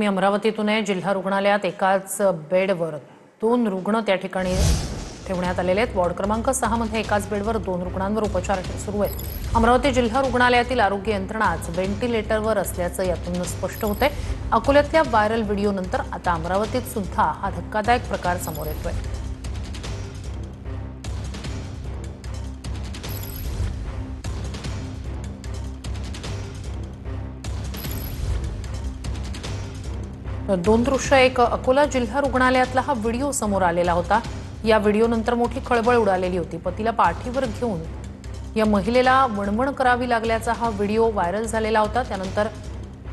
मी अमरावतीतून जिल्हा रुग्णालयात एकाच बेडवर 2 रुग्ण त्या ठिकाणी ठेवण्यात आलेले आहेत। वॉर्ड क्रमांक 6 मध्ये एकाच बेडवर 2 रुग्णांवर उपचार सुरू आहेत। अमरावती जिल्हा रुग्णालयातील आरोग्य यंत्रणाच व्हेंटिलेटरवर असल्याचं यातून स्पष्ट होतंय। अकोल्यातल्या व्हायरल व्हिडिओनंतर आता अमरावतीत सुद्धा हा धक्कादायक प्रकार समोर येतोय। दोन दृश्य एक अकोला जिल्हा रुग्णालयातला हा व्हिडिओ समोर आलेला होता। या व्हिडिओनंतर मोठी खळबळ उडालेली होती। पतीला पाठीवर घेऊन या महिलेला वणवण करावी लागल्याचा हा व्हिडिओ व्हायरल झालेला होता। त्यानंतर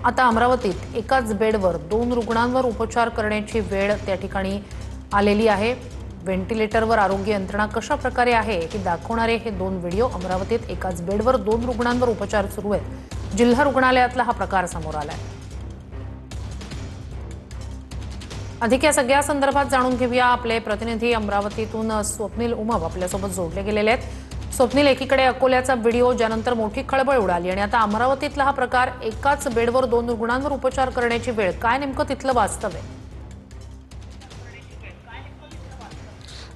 आता अमरावतीत एकाच बेडवर 2 रुग्णांवर उपचार करण्याची वेळ त्या ठिकाणी आलेली आहे। व्हेंटिलेटरवर आरोग्य यंत्रणा कशा प्रकारे आहे हे दाखवणारे हे 2 व्हिडिओ। अमरावतीत एकाच बेडवर 2 रुग्णांवर उपचार सुरू आहेत। जिल्हा रुग्णालयातला हा प्रकार समोर आलाय। अधिक या सगळ्या संदर्भात जाणून घेऊया। आपले प्रतिनिधी अमरावतीतून स्वप्नील उमप आपल्यासोबत जोडले गेलेले आहेत। स्वप्नील, एकीकडे अकोल्याचा व्हिडिओ ज्यानंतर मोठी खळबळ उडाली आणि आता अमरावतीतला हा प्रकार, एकाच बेडवर 2 रुग्णांवर उपचार करण्याची वेळ, काय नेमकं तिथलं वास्तव आहे?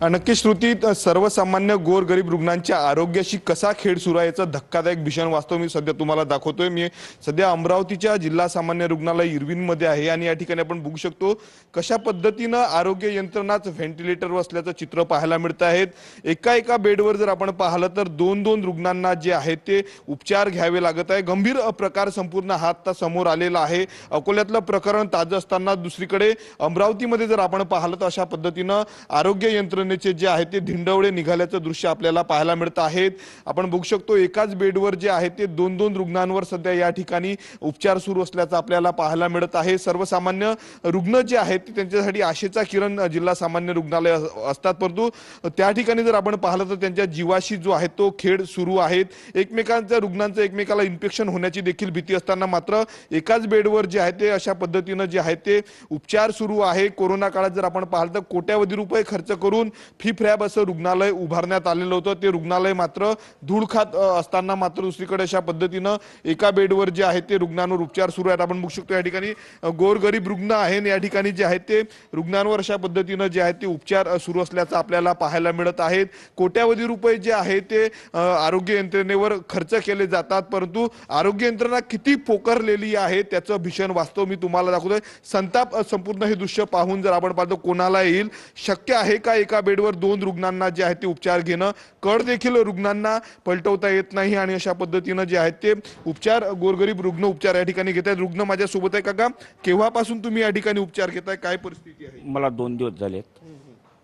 नक्की श्रुती, सर्वसामान्य गोरगरीब रुग्णांच्या आरोग्याशी कसा खेळ सुरू आहे याचा धक्कादायक भीषण वास्तव मी सध्या तुम्हाला दाखवतोय। मी सध्या अमरावतीच्या जिल्हा सामान्य रुग्णालय इरविनमध्ये आहे आणि या ठिकाणी आपण बघू शकतो कशा पद्धतीनं आरोग्य यंत्रणाच व्हेंटिलेटरवर असल्याचं चित्र पाहायला मिळत आहेत। एका बेडवर जर आपण पाहिलं तर 2 रुग्णांना जे आहे ते उपचार घ्यावे लागत आहे। गंभीर प्रकार संपूर्ण हा आता समोर आलेला आहे। अकोल्यातलं प्रकरण ताजं असताना दुसरीकडे अमरावतीमध्ये जर आपण पाहिलं तर अशा पद्धतीनं आरोग्य यंत्रणेचे जे आहे ते धिंडवळे निघाल्याचं दृश्य आपल्याला पाहायला मिळत आहेत। आपण बघू शकतो एकाच बेडवर जे आहे ते 2 रुग्णांवर सध्या या ठिकाणी उपचार सुरू असल्याचं आपल्याला पाहायला मिळत आहे। सर्वसामान्य रुग्ण जे आहेत ते त्यांच्यासाठी आशेचा किरण जिल्हा सामान्य रुग्णालय असतात, परंतु त्या ठिकाणी जर आपण पाहिलं तर त्यांच्या जीवाशी जो आहे तो खेळ सुरू आहे। एकमेकांच्या रुग्णांचं एकमेकाला इन्फेक्शन होण्याची देखील भीती असताना मात्र एकाच बेडवर जे आहे ते अशा पद्धतीनं जे आहे ते उपचार सुरू आहे। कोरोना काळात जर आपण पाहिलं तर कोट्यावधी रुपये खर्च करून फॅब असं रुग्णालय उभारण्यात आलेलं होतं। ते रुग्णालय मात्र धूळ खात असताना मात्र दुसरीकडे अशा पद्धतीनं एका बेडवर जे आहे ते रुग्णांवर उपचार सुरू आहेत। आपण बघू शकतो या ठिकाणी गोरगरीब रुग्ण आहे, या ठिकाणी जे आहे ते रुग्णांवर अशा पद्धतीनं जे आहे ते उपचार सुरू असल्याचं आपल्याला पाहायला मिळत आहे। कोट्यावधी रुपये जे आहे ते आरोग्य यंत्रणेवर खर्च केले जातात, परंतु आरोग्य यंत्रणा किती पोकरलेली आहे त्याचं भीषण वास्तव मी तुम्हाला दाखवतोय। संताप संपूर्ण हे दृश्य पाहून जर आपण पाहतो कोणाला येईल, शक्य आहे का एका बेडवर 2 रुग्णांना जे आहे ते उपचार घेणं? कड देखील रुग्णांना पलटवता येत नाही आणि अशा पद्धतीनं जे आहेत ते उपचार गोरगरीब रुग्ण उपचार या ठिकाणी घेत आहेत। रुग्ण माझ्या सोबत आहे। काका, केव्हापासून तुम्ही या ठिकाणी उपचार घेताय, काय परिस्थिती आहे? मला 2 दिवस झालेत।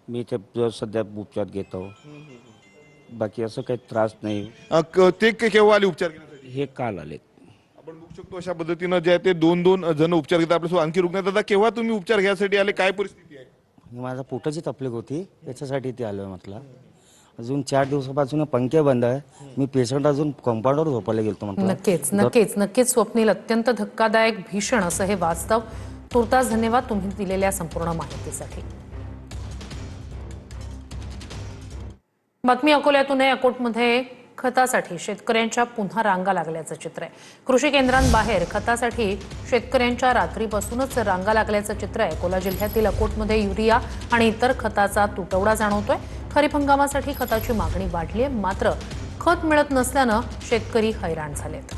मी ते सध्या उपचार घेतो, बाकी असं काही त्रास नाही। ते केव्हा आले उपचार घेण्यासाठी? हे काल आलेत। आपण बघू शकतो अशा पद्धतीनं जे आहे ते 2 जण उपचार घेतात आपल्यासोबत। आणखी रुग्ण दादा, केव्हा तुम्ही उपचार घ्यायसाठी आले, काय परिस्थिती आहे? माझा पोटाची तकलीफ होती, त्याच्यासाठी ते आलो म्हटलं। अजून 4 दिवसापासून पंखे बंद आहे। मी पेशंट अजून कंपाऊंडवर झोपायला गेलो म्हटलं। नक्कीच स्वप्नील, अत्यंत धक्कादायक भीषण असं हे वास्तव। तुर्तास धन्यवाद तुम्ही दिलेल्या संपूर्ण माहितीसाठी। बातमी अकोल्यातून आहे। अकोटमध्ये खतासाठी शेतकऱ्यांच्या पुन्हा रांगा लागल्याचं चित्र आहे। कृषी केंद्रांबाहेर खतासाठी शेतकऱ्यांच्या रात्रीपासूनच रांगा लागल्याचं चित्र आहे। अकोला जिल्ह्यातील अकोटमध्ये युरिया आणि इतर खताचा तुटवडा जाणवतोय। खरीप हंगामासाठी खताची मागणी वाढली आहे, मात्र खत मिळत नसल्यानं शेतकरी हैराण झालेत।